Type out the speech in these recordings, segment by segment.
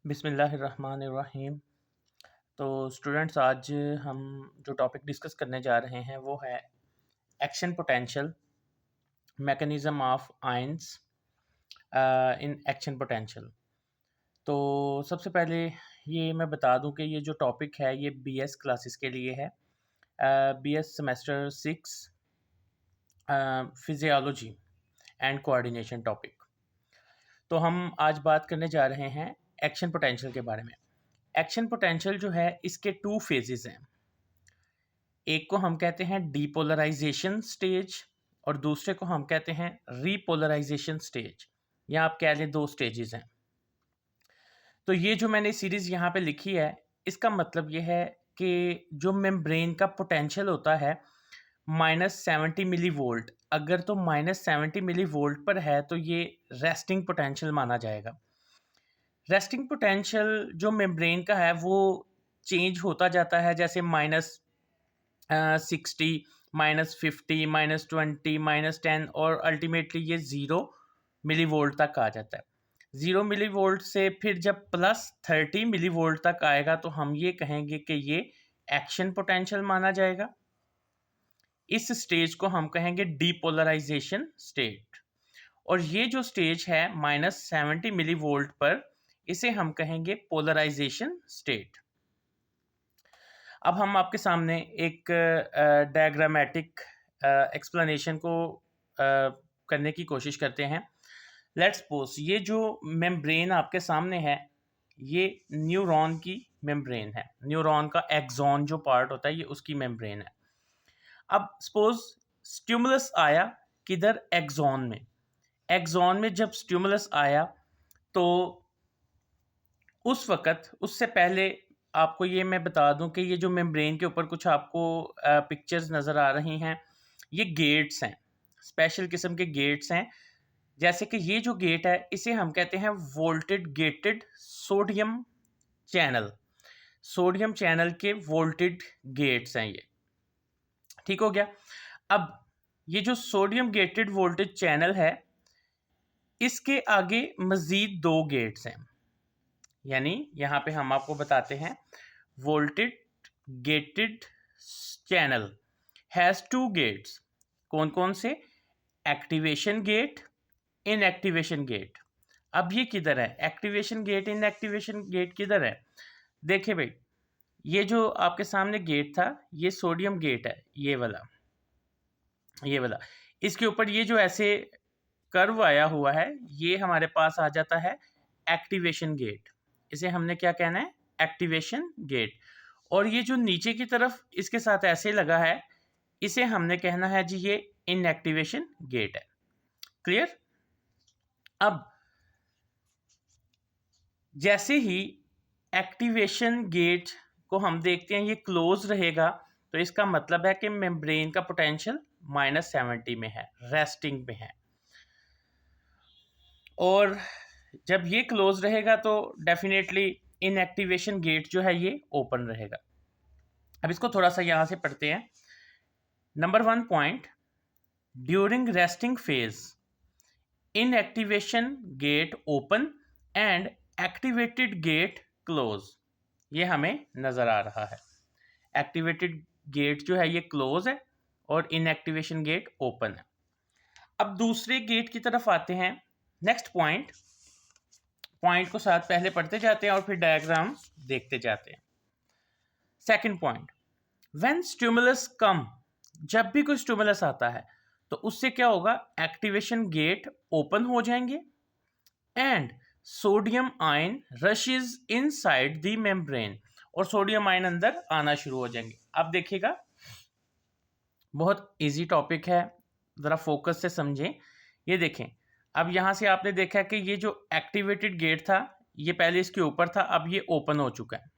बिस्मिल्लाहिर्रहमानिर्रहीम। तो स्टूडेंट्स, आज हम जो टॉपिक डिस्कस करने जा रहे हैं वो है action potential, mechanism of ions in action potential. तो सबसे पहले ये मैं बता दूं कि ये जो टॉपिक है ये बीएस क्लासेस के लिए है। BS semester 6 physiology and coordination topic. तो हम आज बात करने जा रहे हैं एक्शन पोटेंशियल के बारे में। एक्शन पोटेंशियल जो है इसके टू फेजेस हैं। एक को हम कहते हैं डीपोलराइजेशन स्टेज और दूसरे को हम कहते हैं रीपोलराइजेशन स्टेज, या आप कह लें दो स्टेजेस हैं। तो ये जो मैंने सीरीज यहाँ पे लिखी है इसका मतलब ये है कि जो मेम्ब्रेन का पोटेंशियल होता है -70 मिली वोल्ट, अगर तो -70 मिली वोल्ट पर है तो ये रेस्टिंग पोटेंशियल माना जाएगा। रेस्टिंग पोटेंशियल जो मेम्ब्रेन का है वो चेंज होता जाता है, जैसे -60, -50, -20, -10 और अल्टीमेटली ये 0 मिली वोल्ट तक आ जाता है। 0 मिली वोल्ट से फिर जब +30 मिली वोल्ट तक आएगा तो हम ये कहेंगे कि ये एक्शन पोटेंशियल माना जाएगा। इस स्टेज को हम कहेंगे डीपोलराइजेशन स्टेट। और ये जो स्टेज है -70 मिली वोल्ट पर, इसे हम कहेंगे पोलराइजेशन स्टेट। अब हम आपके सामने एक डायग्रामेटिक एक्सप्लेनेशन को करने की कोशिश करते हैं। लेट्स सपोज ये जो मेम्ब्रेन आपके सामने है ये न्यूरॉन की मेम्ब्रेन है। न्यूरॉन का एक्सॉन जो पार्ट होता है ये उसकी मेम्ब्रेन है। अब सपोज स्टिमुलस आया किधर, एक्सॉन में। एक्सॉन में जब स्टिमुलस आया तो उस वक़्त, उससे पहले आपको ये मैं बता दूं कि ये जो मेम्ब्रेन के ऊपर कुछ आपको पिक्चर्स नज़र आ रही हैं, ये गेट्स हैं, स्पेशल किस्म के गेट्स हैं। जैसे कि ये जो गेट है इसे हम कहते हैं vaulted gated sodium channel. Sodium channel के वोल्टेड गेट्स हैं ये, ठीक हो गया। अब ये जो सोडियम गेटेड वोल्टेज चैनल है इसके आगे मज़ीद दो गेट्स हैं, यानी यहाँ पे हम आपको बताते हैं voltage gated channel has two gates. कौन कौन से? Activation gate, inactivation gate. अब ये किधर है? एक्टिवेशन गेट, इनएक्टिवेशन गेट किधर है? देखिए भाई, ये जो आपके सामने गेट था ये सोडियम गेट है, ये वाला, ये वाला। इसके ऊपर ये जो ऐसे कर्व आया हुआ है ये हमारे पास आ जाता है एक्टिवेशन गेट। इसे हमने क्या कहना है? Activation gate. और ये जो नीचे की तरफ इसके साथ ऐसे लगा है इसे हमने कहना है जी ये इनएक्टिवेशन गेट है। क्लियर? अब जैसे ही एक्टिवेशन गेट को हम देखते हैं ये क्लोज रहेगा तो इसका मतलब है कि मेम्ब्रेन का पोटेंशियल -70 में है, रेस्टिंग में है। और जब ये क्लोज रहेगा तो डेफिनेटली इनएक्टिवेशन गेट जो है ये ओपन रहेगा। अब इसको थोड़ा सा यहाँ से पढ़ते हैं। Number 1 point, during resting phase inactivation gate open and activated gate close. ये हमें नज़र आ रहा है। एक्टिवेटेड गेट जो है ये क्लोज है और इनएक्टिवेशन गेट ओपन है। अब दूसरे गेट की तरफ आते हैं। नेक्स्ट पॉइंट को साथ पहले पढ़ते जाते हैं और फिर डायग्राम देखते जाते हैं। सेकंड पॉइंट, व्हेन स्टिमुलस कम, जब भी कोई स्टिमुलस आता है तो उससे क्या होगा? एक्टिवेशन गेट ओपन हो जाएंगे and sodium ion rushes inside the membrane, और सोडियम आयन अंदर आना शुरू हो जाएंगे। अब देखिएगा, बहुत इजी टॉपिक है, ज़रा फोकस से समझें। ये देखें, अब यहाँ से आपने देखा कि ये जो एक्टिवेटेड गेट था ये पहले इसके ऊपर था, अब ये ओपन हो चुका है।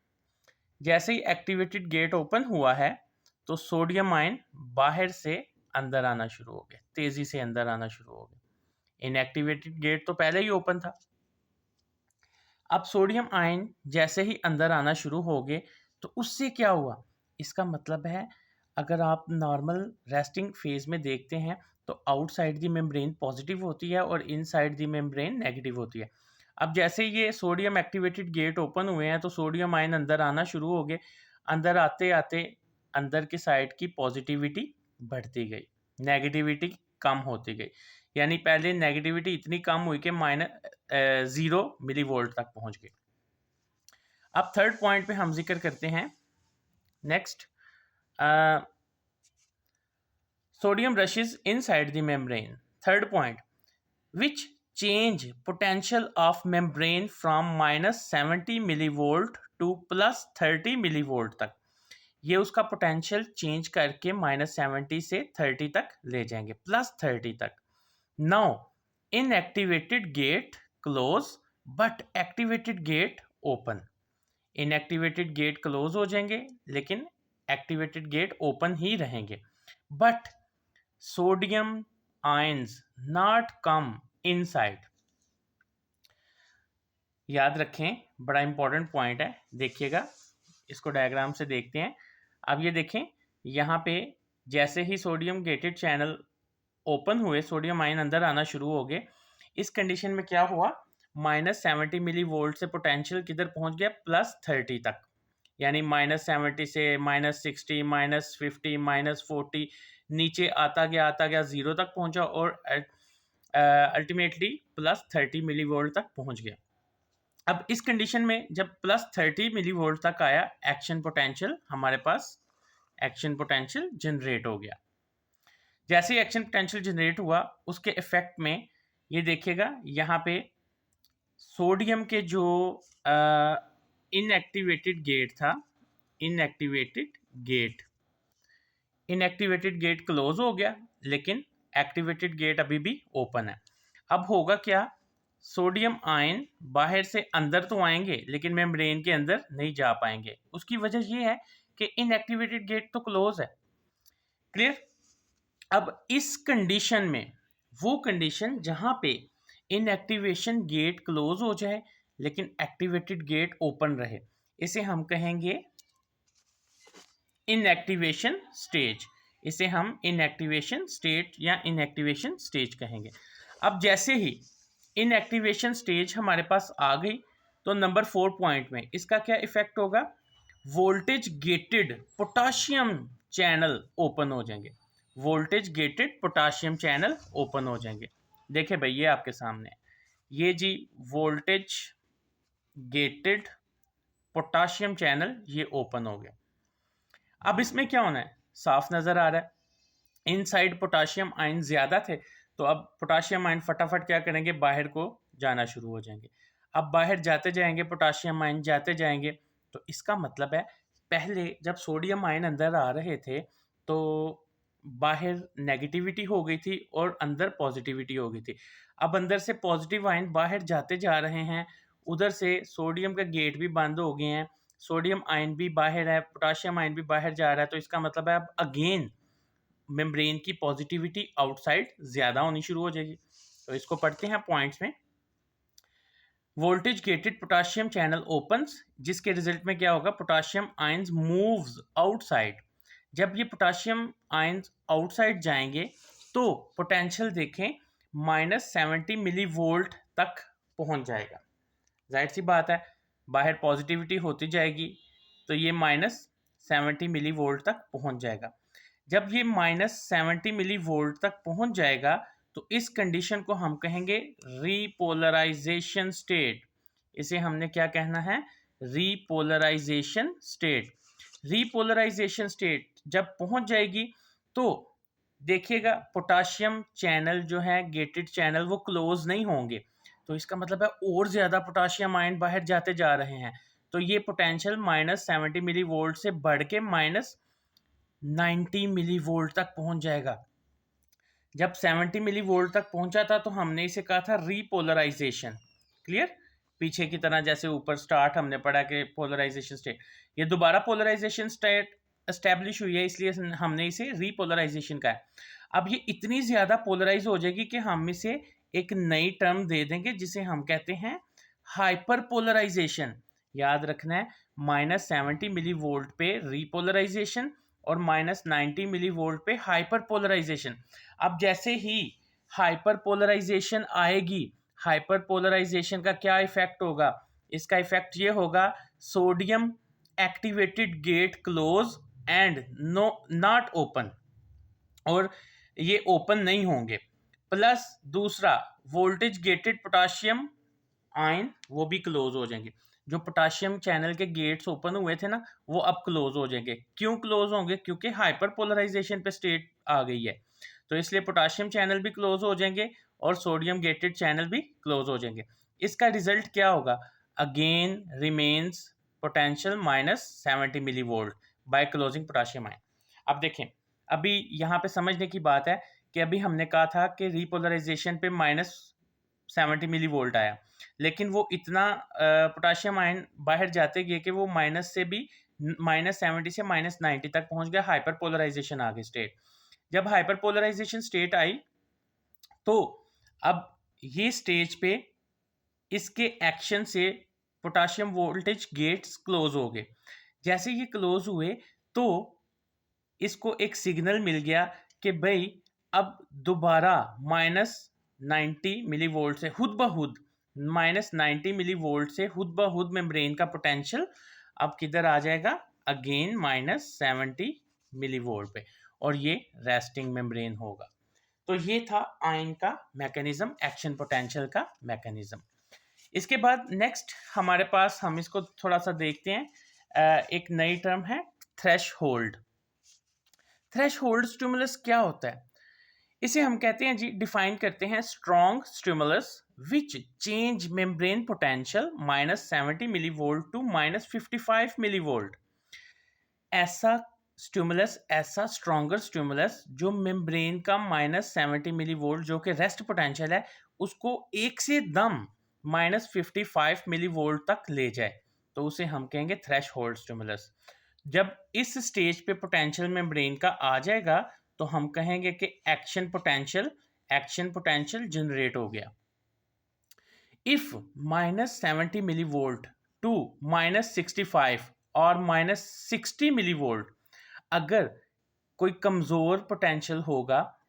जैसे ही एक्टिवेटेड गेट ओपन हुआ है तो सोडियम आयन बाहर से अंदर आना शुरू हो गए, तेज़ी से अंदर आना शुरू हो गए। इनएक्टिवेटेड गेट तो पहले ही ओपन था। अब सोडियम आयन जैसे ही अंदर आना शुरू हो गए तो उससे क्या हुआ? इसका मतलब है अगर आप नॉर्मल रेस्टिंग फेज में देखते हैं तो आउटसाइड दी मेम्ब्रेन पॉजिटिव होती है और इनसाइड दी मेम्ब्रेन नेगेटिव होती है। अब जैसे ये सोडियम एक्टिवेटेड गेट ओपन हुए हैं तो सोडियम आयन अंदर आना शुरू हो गए। अंदर आते आते अंदर की साइड की पॉजिटिविटी बढ़ती गई, नेगेटिविटी कम होती गई। यानी पहले नेगेटिविटी इतनी कम हुई कि -0 मिली वोल्ट तक पहुंच गई। अब थर्ड पॉइंट पे हम जिक्र करते हैं next, sodium rushes inside the membrane. Third point, which change potential of membrane from -70 millivolt to +30 millivolt तक। ये उसका पोटेंशियल चेंज करके -70 से 30 तक ले जाएंगे, +30 तक। Now inactivated gate close but activated gate open. Inactivated gate close हो जाएंगे लेकिन एक्टिवेटेड गेट ओपन ही रहेंगे। But sodium ions not come inside। याद रखें, बड़ा इंपॉर्टेंट पॉइंट है, देखिएगा इसको डायग्राम से देखते हैं। अब ये देखें, यहाँ पे जैसे ही सोडियम गेटेड चैनल ओपन हुए, सोडियम आयन अंदर आना शुरू हो गए। इस कंडीशन में क्या हुआ, -70 मिली वोल्ट से पोटेंशियल किधर पहुंच गया, +30 तक। यानी -70 से -60 -50 -40 नीचे आता गया 0 तक पहुंचा और अल्टीमेटली +30 मिली वोल्ट तक पहुंच गया। अब इस कंडीशन में जब +30 मिली वोल्ट तक आया, एक्शन पोटेंशियल हमारे पास एक्शन पोटेंशियल जनरेट हो गया। जैसे ही एक्शन पोटेंशियल जनरेट हुआ, उसके इफेक्ट में ये देखिएगा यहाँ पे सोडियम के जो इनएक्टिवेटेड गेट था, इनएक्टिवेटेड गेट क्लोज हो गया लेकिन एक्टिवेटेड गेट अभी भी ओपन है। अब होगा क्या, सोडियम आयन बाहर से अंदर तो आएंगे लेकिन मेम्ब्रेन के अंदर नहीं जा पाएंगे। उसकी वजह यह है कि इनएक्टिवेटेड गेट तो क्लोज है। क्लियर। अब इस कंडीशन में, वो कंडीशन जहां पे इनएक्टिवेशन गेट क्लोज हो जाए लेकिन एक्टिवेटेड गेट ओपन रहे, इसे हम कहेंगे इनएक्टिवेशन स्टेज। इसे हम इनएक्टिवेशन स्टेट या इनएक्टिवेशन स्टेज कहेंगे। अब जैसे ही इनएक्टिवेशन स्टेज हमारे पास आ गई तो नंबर 4 पॉइंट में इसका क्या इफेक्ट होगा, voltage gated potassium channel open हो जाएंगे। Voltage gated potassium channel open हो जाएंगे। देखिए भाई, ये आपके सामने ये जी वोल्टेज गेटेड पोटाशियम चैनल ये ओपन हो गया। अब इसमें क्या होना है, साफ नजर आ रहा है, इनसाइड पोटाशियम आयन ज्यादा थे तो अब पोटाशियम आयन फटाफट क्या करेंगे, बाहर को जाना शुरू हो जाएंगे। अब बाहर जाते जाएंगे, पोटाशियम आयन जाते जाएंगे, तो इसका मतलब है पहले जब सोडियम आयन अंदर आ रहे थे तो बाहर नेगेटिविटी हो गई थी और अंदर पॉजिटिविटी हो गई थी। अब अंदर से पॉजिटिव आयन बाहर जाते जा रहे हैं, उधर से सोडियम का गेट भी बंद हो गए हैं, सोडियम आयन भी बाहर है, पोटाशियम आयन भी बाहर जा रहा है। तो इसका मतलब है अब अगेन मेम्ब्रेन की पॉजिटिविटी आउटसाइड ज्यादा होनी शुरू हो जाएगी। तो इसको पढ़ते हैं पॉइंट्स में। Voltage gated potassium channel opens, जिसके रिजल्ट में क्या होगा, पोटाशियम आयंस मूव्स आउटसाइड। जब ये पोटाशियम आयंस आउटसाइड जाएंगे तो पोटेंशियल देखें -70 मिली वोल्ट तक पहुंच जाएगा। जाहिर सी बात है, बाहर पॉजिटिविटी होती जाएगी तो ये -70 मिली वोल्ट तक पहुंच जाएगा। जब ये -70 मिली वोल्ट तक पहुंच जाएगा तो इस कंडीशन को हम कहेंगे रीपोलराइजेशन स्टेट। इसे हमने क्या कहना है, रीपोलराइजेशन स्टेट। रीपोलराइजेशन स्टेट जब पहुंच जाएगी तो देखिएगा पोटाशियम चैनल जो है, गेटेड चैनल, वो क्लोज नहीं होंगे। तो इसका मतलब है और ज्यादा पोटाशियम आयन बाहर जाते जा रहे हैं। तो ये पोटेंशियल -70 मिली वोल्ट से बढ़ के -90 मिली वोल्ट तक पहुंच जाएगा। जब 70 मिली वोल्ट तक पहुंचा था तो हमने इसे कहा था रीपोलराइजेशन। क्लियर। पीछे की तरह जैसे ऊपर स्टार्ट हमने पढ़ा कि पोलराइजेशन स्टेट, ये दोबारा पोलराइजेशन स्टेट एस्टेब्लिश हुई है, इसलिए हमने इसे रीपोलराइजेशन कहा है। अब ये इतनी ज्यादा पोलराइज हो जाएगी कि हम इसे एक नई टर्म दे देंगे जिसे हम कहते हैं हाइपर पोलराइजेशन। याद रखना है, -70 मिली वोल्ट पे रीपोलराइजेशन और -90 मिली वोल्ट पे हाइपर पोलराइजेशन। अब जैसे ही हाइपर पोलराइजेशन आएगी, हाइपरपोलराइजेशन का क्या इफेक्ट होगा? इसका इफेक्ट ये होगा, sodium activated gate close and no not open, और ये ओपन नहीं होंगे। प्लस दूसरा, वोल्टेज गेटेड पोटाशियम आयन वो भी क्लोज हो जाएंगे। जो पोटाशियम चैनल के गेट्स ओपन हुए थे ना, वो अब क्लोज हो जाएंगे। क्यों क्लोज होंगे? क्योंकि हाइपर पोलराइजेशन पे स्टेट आ गई है, तो इसलिए पोटाशियम चैनल भी क्लोज हो जाएंगे और सोडियम गेटेड चैनल भी क्लोज हो जाएंगे। इसका रिजल्ट क्या होगा? Again remains potential -70 millivolt by closing potassium ion. अब देखें, अभी यहाँ पे समझने की बात है कि अभी हमने कहा था कि रीपोलराइजेशन पे -70 मिली वोल्ट आया, लेकिन वो इतना पोटाशियम आयन बाहर जाते गए कि वो माइनस से भी -70 से -90 तक पहुंच गया। हाइपर पोलराइजेशन आ गई स्टेट। जब हाइपर पोलराइजेशन स्टेट आई तो अब ये स्टेज पे इसके एक्शन से पोटाशियम वोल्टेज गेट्स क्लोज हो गए। जैसे ये क्लोज हुए तो इसको एक सिग्नल मिल गया कि भाई अब दोबारा -90 मिली वोल्ट से खुद ब खुद -90 मिली वोल्ट से खुद ब खुद मेम्ब्रेन का पोटेंशियल अब किधर आ जाएगा? अगेन -70 मिली वोल्ट पे, और ये रेस्टिंग मेम्ब्रेन होगा। तो ये था आयन का मैकेनिज्म, एक्शन पोटेंशियल का मैकेनिज्म। इसके बाद नेक्स्ट हमारे पास, हम इसको थोड़ा सा देखते हैं, एक नई टर्म है थ्रेशहोल्ड। थ्रेशहोल्ड स्टिमुलस क्या होता है? इसे हम कहते हैं जी, डिफाइन करते हैं, strong stimulus which change membrane potential -70 millivolt to -55 millivolt. ऐसा स्टिमुलस, ऐसा स्ट्रॉन्गर स्टिमुलस जो मेम्ब्रेन का -70 मिली वोल्ट जो कि रेस्ट पोटेंशियल है, उसको एक से दम -55 मिली वोल्ट तक ले जाए, तो उसे हम कहेंगे थ्रेशहोल्ड स्टिमुलस। जब इस स्टेज पे पोटेंशियल मेम्ब्रेन का आ जाएगा तो हम कहेंगे कि एक्शन पोटेंशियल जनरेट हो गया। इफ -70 मिली वोल्ट टू -65 और -60 मिली वोल्ट, अगर कोई कमजोर पोटेंशियल होगा,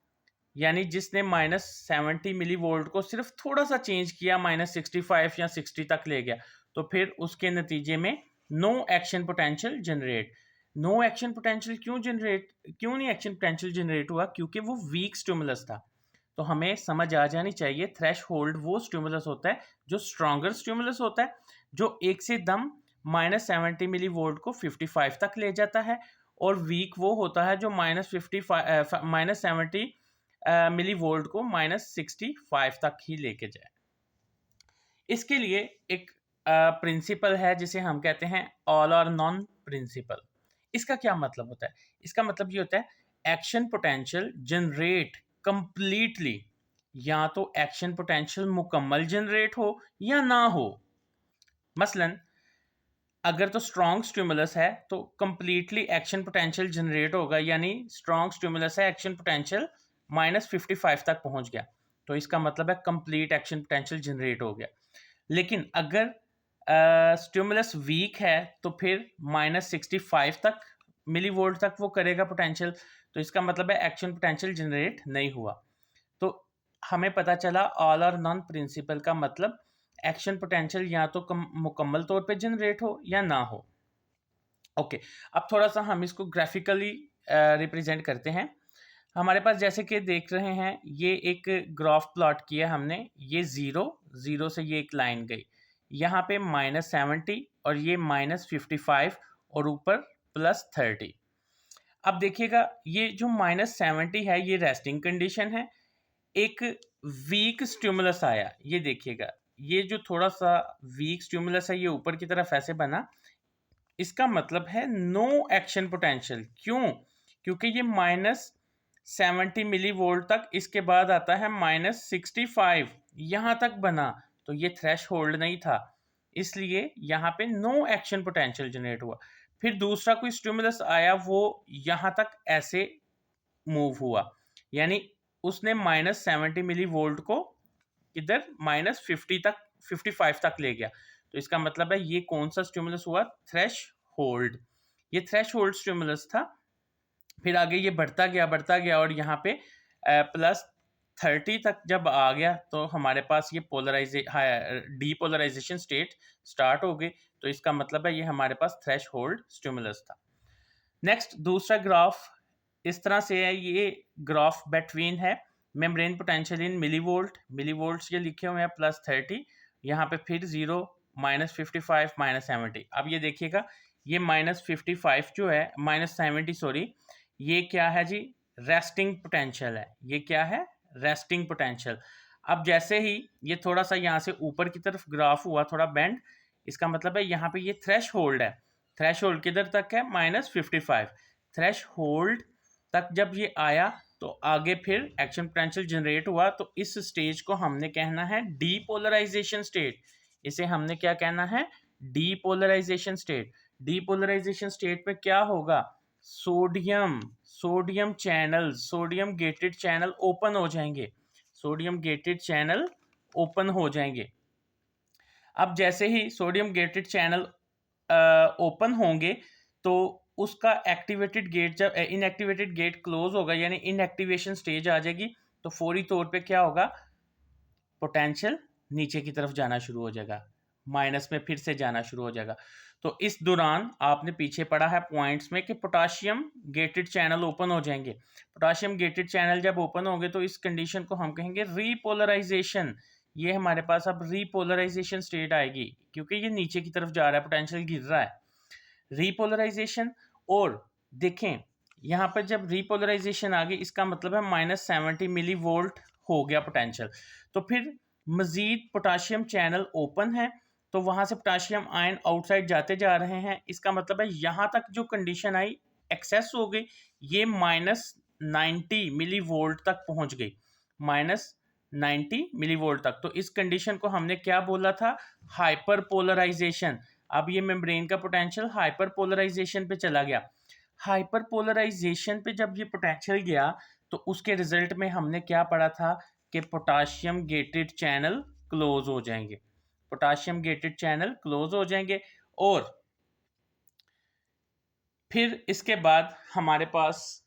यानी जिसने -70 मिली वोल्ट को सिर्फ थोड़ा सा चेंज किया, -65 या 60 तक ले गया, तो फिर उसके नतीजे में no action potential generate. No action potential क्यों नहीं एक्शन पोटेंशियल जनरेट हुआ? क्योंकि वो वीक स्टिमुलस था। तो हमें समझ आ जानी चाहिए, थ्रेशहोल्ड वो स्टिमुलस होता है जो स्ट्रॉन्गर स्टिमुलस होता है, जो एक से दम -70 मिली वोल्ट को 55 तक ले जाता है, और वीक वो होता है जो -70 मिली वोल्ट को -65 तक ही लेके जाए। इसके लिए एक प्रिंसिपल है जिसे हम कहते हैं ऑल और नॉन प्रिंसिपल। इसका क्या मतलब होता है? इसका मतलब ये होता है, एक्शन पोटेंशियल जनरेट कंप्लीटली, या तो एक्शन पोटेंशियल मुकम्मल जनरेट हो या ना हो। मसलन अगर तो स्ट्रॉन्ग स्टिमुलस है तो कंप्लीटली एक्शन पोटेंशियल जनरेट होगा, यानी स्ट्रॉन्ग स्टिमुलस है, एक्शन पोटेंशियल -55 तक पहुंच गया, तो इसका मतलब है कंप्लीट एक्शन पोटेंशियल जनरेट हो गया। लेकिन अगर स्टिमुलस वीक है तो फिर -65 तक मिली वोल्ट तक वो करेगा पोटेंशियल, तो इसका मतलब है एक्शन पोटेंशियल जनरेट नहीं हुआ। तो हमें पता चला ऑल और नॉन प्रिंसिपल का मतलब एक्शन पोटेंशियल या तो मुकम्मल तौर पे जनरेट हो या ना हो। ओके, अब थोड़ा सा हम इसको ग्राफिकली रिप्रेजेंट करते हैं। हमारे पास जैसे कि देख रहे हैं, ये एक ग्राफ प्लॉट किया हमने, ये जीरो से ये एक लाइन गई, यहाँ पे -70 और ये -55 और ऊपर +30। अब देखिएगा, ये जो -70 है ये रेस्टिंग कंडीशन है। एक वीक स्टिमुलस आया, ये देखिएगा, ये जो थोड़ा सा वीक स्टिमुलस है ये ऊपर की तरफ ऐसे बना, इसका मतलब है नो एक्शन पोटेंशियल। क्यों? क्योंकि ये -70 मिली वोल्ट तक, इसके बाद आता है -65, यहाँ तक बना, तो ये थ्रेशहोल्ड नहीं था, इसलिए यहाँ पे नो एक्शन पोटेंशियल जनरेट हुआ। फिर दूसरा कोई स्टिमुलस आया, वो यहाँ तक ऐसे मूव हुआ, यानी उसने -70 मिली वोल्ट को इधर -50 तक 55 तक ले गया, तो इसका मतलब है ये कौन सा स्टिमुलस हुआ? थ्रेशहोल्ड। ये थ्रेशहोल्ड स्टिमुलस था। फिर आगे ये बढ़ता गया और यहाँ पे 30 तक जब आ गया तो हमारे पास ये डीपोलराइजेशन स्टेट स्टार्ट हो गई, तो इसका मतलब है ये हमारे पास थ्रेश होल्ड स्टिमुलस था। नेक्स्ट दूसरा ग्राफ इस तरह से है, ये ग्राफ बिटवीन है मेम्ब्रेन पोटेंशियल इन मिलीवोल्ट, मिलीवोल्ट्स ये लिखे हुए हैं +30, यहाँ पे फिर 0, -55, -70। अब ये देखिएगा ये -55 जो है -70 सॉरी, ये क्या है जी, रेस्टिंग पोटेंशियल है। ये क्या है, रेस्टिंग पोटेंशियल। अब जैसे ही ये थोड़ा सा यहाँ से ऊपर की तरफ ग्राफ हुआ थोड़ा बेंड, इसका मतलब है यहाँ पे ये थ्रेश होल्ड है। थ्रेश होल्ड किधर तक है, -55। थ्रेश होल्ड तक जब ये आया तो आगे फिर एक्शन पोटेंशियल जनरेट हुआ, तो इस स्टेज को हमने कहना है डीपोलराइजेशन स्टेट। इसे हमने क्या कहना है, डीपोलराइजेशन स्टेट। डीपोलराइजेशन स्टेट पे क्या होगा, sodium channel, sodium gated channel open हो जाएंगे, सोडियम गेटेड चैनल ओपन हो जाएंगे। अब जैसे ही सोडियम गेटेड चैनल ओपन होंगे तो उसका एक्टिवेटेड गेट, जब इनएक्टिवेटेड गेट क्लोज होगा यानी इनएक्टिवेशन स्टेज आ जाएगी, तो फौरी तौर पे क्या होगा, पोटेंशियल नीचे की तरफ जाना शुरू हो जाएगा, माइनस में फिर से जाना शुरू हो जाएगा। तो इस दौरान आपने पीछे पढ़ा है पॉइंट्स में कि पोटाशियम गेटेड चैनल ओपन हो जाएंगे। पोटाशियम गेटेड चैनल जब ओपन होंगे तो इस कंडीशन को हम कहेंगे रीपोलराइजेशन। ये हमारे पास अब रीपोलराइजेशन स्टेट आएगी क्योंकि ये नीचे की तरफ जा रहा है, पोटेंशियल गिर रहा है, रीपोलराइजेशन। और देखें यहाँ पर जब रीपोलराइजेशन आ गई इसका मतलब है -70 मिली वोल्ट हो गया पोटेंशियल। तो फिर मजीद पोटाशियम चैनल ओपन है, तो वहां से पोटाशियम आयन आउटसाइड जाते जा रहे हैं। इसका मतलब है यहाँ तक जो कंडीशन आई एक्सेस हो गई, ये -90 मिली वोल्ट तक पहुंच गई, -90 मिली वोल्ट तक। तो इस कंडीशन को हमने क्या बोला था, हाइपर पोलराइजेशन। अब ये मेम्ब्रेन का पोटेंशियल हाइपर पोलराइजेशन पे चला गया। हाइपर पोलराइजेशन पे जब ये पोटेंशियल गया तो उसके रिजल्ट में हमने क्या पढ़ा था कि पोटाशियम गेटेड चैनल क्लोज हो जाएंगे, पोटाशियम गेटेड चैनल क्लोज हो जाएंगे। और फिर इसके बाद हमारे पास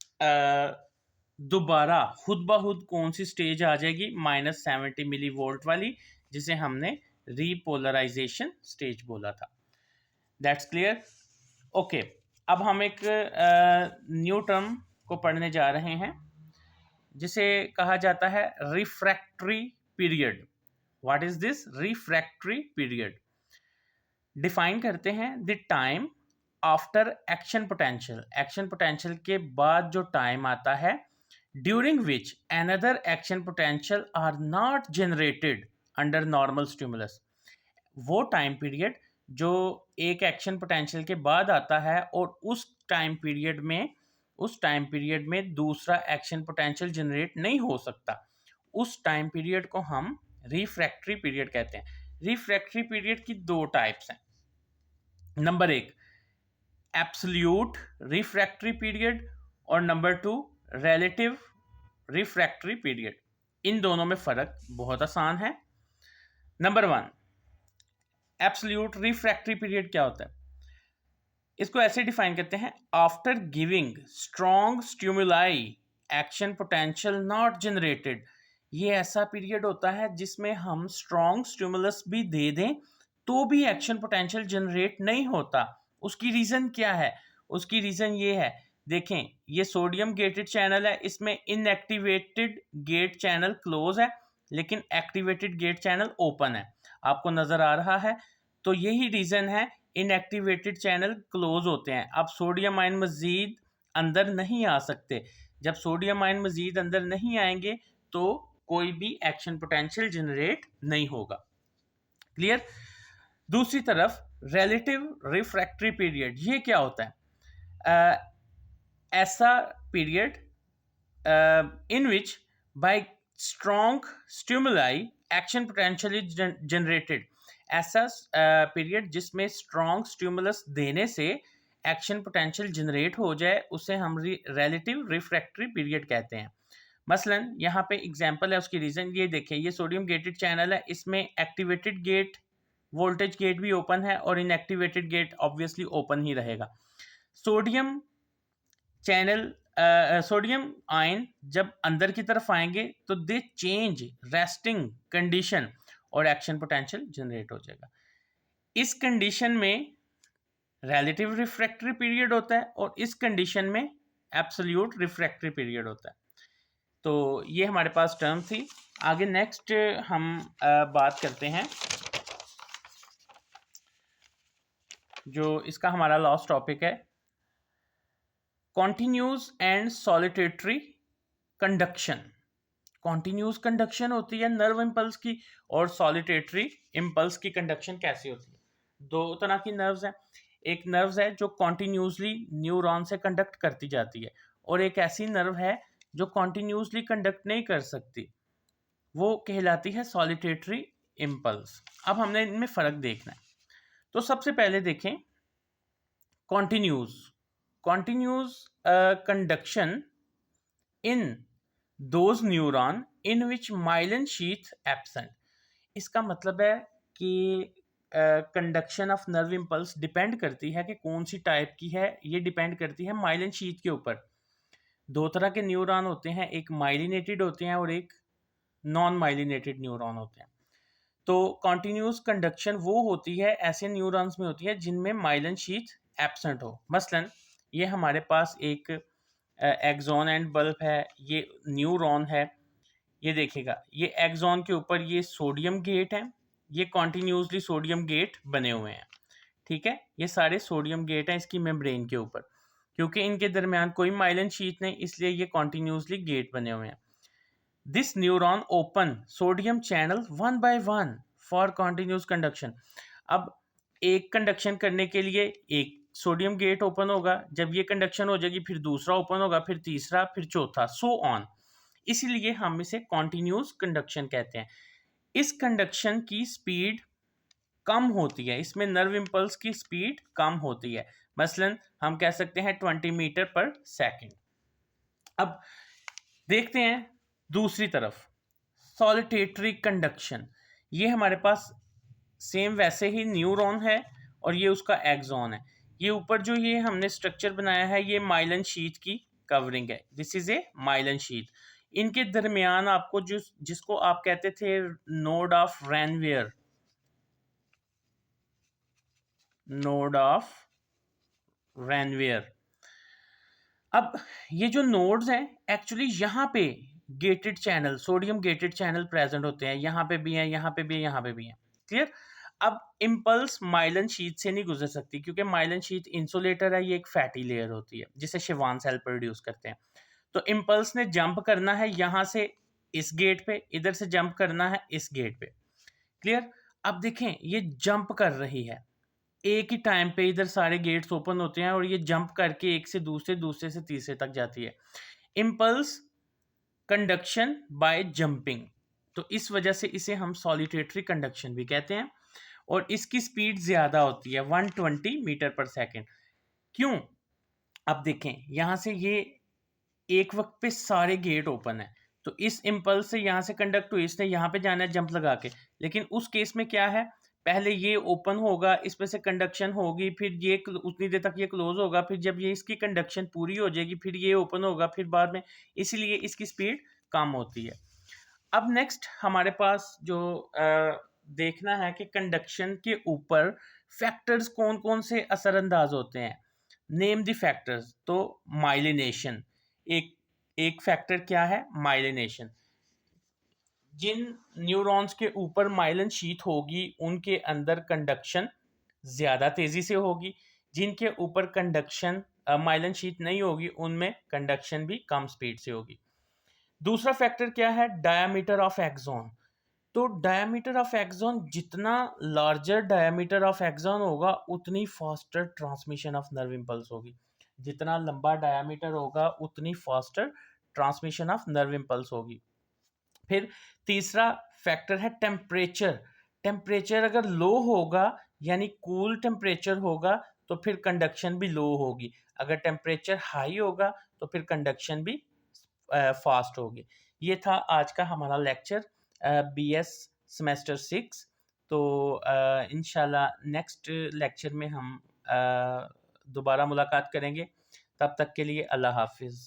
दोबारा खुद ब खुद कौन सी स्टेज आ जाएगी, -70 मिली वोल्ट वाली, जिसे हमने रीपोलराइजेशन स्टेज बोला था। That's clear, okay. अब हम एक न्यू टर्म को पढ़ने जा रहे हैं जिसे कहा जाता है refractory period. What is this refractory period? Define करते हैं the time after action potential, action potential के बाद जो टाइम आता है, during which another action potential are not generated under normal stimulus. वो टाइम पीरियड जो एक एक्शन पोटेंशियल के बाद आता है और उस टाइम पीरियड में दूसरा एक्शन पोटेंशियल जनरेट नहीं हो सकता, उस टाइम पीरियड को हम रिफ्रैक्टरी पीरियड कहते हैं। रिफ्रैक्टरी पीरियड की दो टाइप्स हैं। नंबर 1 एब्सोल्यूट रिफ्रैक्टरी पीरियड और नंबर 2 रिलेटिव रिफ्रैक्टरी पीरियड। इन दोनों में फर्क बहुत आसान है। नंबर 1 एब्सोल्यूट रिफ्रैक्टरी पीरियड क्या होता है? इसको ऐसे डिफाइन करते हैं, after giving strong stimuli action potential not generated. ये ऐसा पीरियड होता है जिसमें हम स्ट्रॉन्ग स्टिमुलस भी दे दें तो भी एक्शन पोटेंशियल जनरेट नहीं होता। उसकी रीज़न क्या है? उसकी रीज़न ये है, देखें ये सोडियम गेटेड चैनल है, इसमें इनएक्टिवेटेड गेट चैनल क्लोज है लेकिन एक्टिवेटेड गेट चैनल ओपन है, आपको नज़र आ रहा है। तो यही रीज़न है इनएक्टिवेटेड चैनल क्लोज होते हैं। अब सोडियम आयन मज़ीद अंदर नहीं आ सकते। जब सोडियम आयन मज़ीद अंदर नहीं आएंगे तो कोई भी एक्शन पोटेंशियल जनरेट नहीं होगा। क्लियर? दूसरी तरफ रिलेटिव रिफ्रैक्टरी पीरियड, ये क्या होता है? ऐसा period in which bye strong stimuli action potential is generated. ऐसा पीरियड जिसमें स्ट्रॉन्ग स्टिमुलस देने से एक्शन पोटेंशियल जनरेट हो जाए उसे हम रिलेटिव रिफ्रैक्टरी पीरियड कहते हैं। मसलन यहाँ पे एग्जांपल है उसकी रीज़न, ये देखें ये सोडियम गेटेड चैनल है, इसमें एक्टिवेटेड गेट वोल्टेज गेट भी ओपन है और इनएक्टिवेटेड गेट ऑब्वियसली ओपन ही रहेगा। सोडियम चैनल सोडियम आयन जब अंदर की तरफ आएंगे तो दे चेंज रेस्टिंग कंडीशन और एक्शन पोटेंशियल जनरेट हो जाएगा। इस कंडीशन में रिलेटिव रिफ्रैक्टरी पीरियड होता है और इस कंडीशन में एब्सोल्यूट रिफ्रैक्टरी पीरियड होता है। तो ये हमारे पास टर्म थी। आगे नेक्स्ट हम बात करते हैं जो इसका हमारा लास्ट टॉपिक है, continuous and saltatory conduction. Continuous conduction होती है नर्व इम्पल्स की, और सॉलिटेटरी इम्पल्स की कंडक्शन कैसी होती है। दो तरह की नर्व्स हैं। एक नर्व्स है जो कॉन्टिन्यूसली न्यूरॉन से कंडक्ट करती जाती है, और एक ऐसी नर्व है जो कॉन्टिन्यूसली कंडक्ट नहीं कर सकती, वो कहलाती है सॉलिटेटरी इम्पल्स। अब हमने इनमें फ़र्क देखना है। तो सबसे पहले देखें continuous. Continuous conduction in those neuron in which myelin sheath absent. इसका मतलब है कि conduction of nerve impulse depend करती है कि कौन सी टाइप की है। ये डिपेंड करती है माइलिन शीथ के ऊपर। दो तरह के न्यूरॉन होते हैं, एक माइलिनेटेड होते हैं और एक नॉन माइलिनेटेड न्यूरॉन होते हैं। तो कॉन्टिन्यूस कंडक्शन वो होती है ऐसे न्यूरॉन्स में होती है जिनमें माइलिन शीथ एब्सेंट हो। मसलन ये हमारे पास एक एक्सॉन एंड बल्ब है, ये न्यूरॉन है। ये देखिएगा, ये एक्सॉन के ऊपर ये सोडियम गेट है, ये कॉन्टिन्यूसली सोडियम गेट बने हुए हैं। ठीक है, ये सारे सोडियम गेट हैं इसकी मेम्ब्रेन के ऊपर। क्योंकि इनके दरमियान कोई माइलिन शीथ नहीं, इसलिए ये कॉन्टिन्यूसली गेट बने हुए हैं। This neuron open sodium channel one by one for continuous conduction. अब एक कंडक्शन करने के लिए एक सोडियम गेट ओपन होगा, जब ये कंडक्शन हो जाएगी फिर दूसरा ओपन होगा, फिर तीसरा, फिर चौथा, सो ऑन। इसीलिए हम इसे कॉन्टिन्यूस कंडक्शन कहते हैं। इस कंडक्शन की स्पीड कम होती है, इसमें नर्व इम्पल्स की स्पीड कम होती है। मसलन हम कह सकते हैं 20 मीटर पर सेकेंड। अब देखते हैं दूसरी तरफ सॉलिटेटरी कंडक्शन। ये हमारे पास सेम वैसे ही न्यूरॉन है और ये उसका एक्सॉन है। ये ऊपर जो ये हमने स्ट्रक्चर बनाया है ये माइलिन शीथ की कवरिंग है। This is a myelin sheath. इनके दरमियान आपको जिसको आप कहते थे node of Ranvier, node of Ranvier. अब ये जो नोड्स हैं एक्चुअली यहाँ पे gated channel, sodium gated channel present होते हैं। यहाँ पे भी हैं, यहाँ पे भी हैं, यहाँ पे भी हैं। क्लियर। अब इम्पल्स माइलिन शीथ से नहीं गुजर सकती क्योंकि माइलिन शीथ इंसुलेटर है, ये एक फैटी लेयर होती है जिसे शिवान सेल प्रोड्यूस करते हैं। तो इम्पल्स ने जंप करना है यहाँ से इस गेट पे, इधर से जंप करना है इस गेट पे। क्लियर। अब देखें ये जंप कर रही है, एक ही टाइम पे इधर सारे गेट्स ओपन होते हैं और ये जंप करके एक से दूसरे, दूसरे से तीसरे तक जाती है। इम्पल्स कंडक्शन बाय जंपिंग, तो इस वजह से इसे हम सॉलिटेटरी कंडक्शन भी कहते हैं। और इसकी स्पीड ज्यादा होती है 120 मीटर पर सेकेंड। क्यों? अब देखें यहां से ये एक वक्त पे सारे गेट ओपन है, तो इस इम्पल्स से यहाँ से कंडक्ट हुई, इसने यहाँ पे जाना है जंप लगा के। लेकिन उस केस में क्या है, पहले ये ओपन होगा, इसमें से कंडक्शन होगी, फिर ये उतनी देर तक ये क्लोज होगा, फिर जब ये इसकी कंडक्शन पूरी हो जाएगी फिर ये ओपन होगा, फिर बाद में, इसीलिए इसकी स्पीड कम होती है। अब नेक्स्ट हमारे पास जो देखना है कि कंडक्शन के ऊपर फैक्टर्स कौन कौन से असरअंदाज होते हैं। Name the factors. तो माइलिनेशन एक फैक्टर क्या है, माइलिनेशन। जिन न्यूरॉन्स के ऊपर माइलिन शीथ होगी उनके अंदर कंडक्शन ज्यादा तेजी से होगी, जिनके ऊपर कंडक्शन माइलिन शीथ नहीं होगी उनमें कंडक्शन भी कम स्पीड से होगी। दूसरा फैक्टर क्या है, डायामीटर ऑफ एक्सॉन। तो डायामीटर ऑफ एक्सॉन, जितना लार्जर डायामीटर ऑफ एक्सॉन होगा उतनी faster transmission of nerve impulse होगी। जितना लंबा डायामीटर होगा उतनी faster transmission of nerve impulse होगी। फिर तीसरा फैक्टर है टेम्परेचर। टेम्परेचर अगर लो होगा यानी कूल टेम्परेचर होगा तो फिर कंडक्शन भी लो होगी, अगर टेम्परेचर हाई होगा तो फिर कंडक्शन भी फास्ट होगी। ये था आज का हमारा लेक्चर BS सेमेस्टर 6। तो इंशाल्लाह नेक्स्ट लेक्चर में हम दोबारा मुलाकात करेंगे। तब तक के लिए अल्लाह हाफिज़।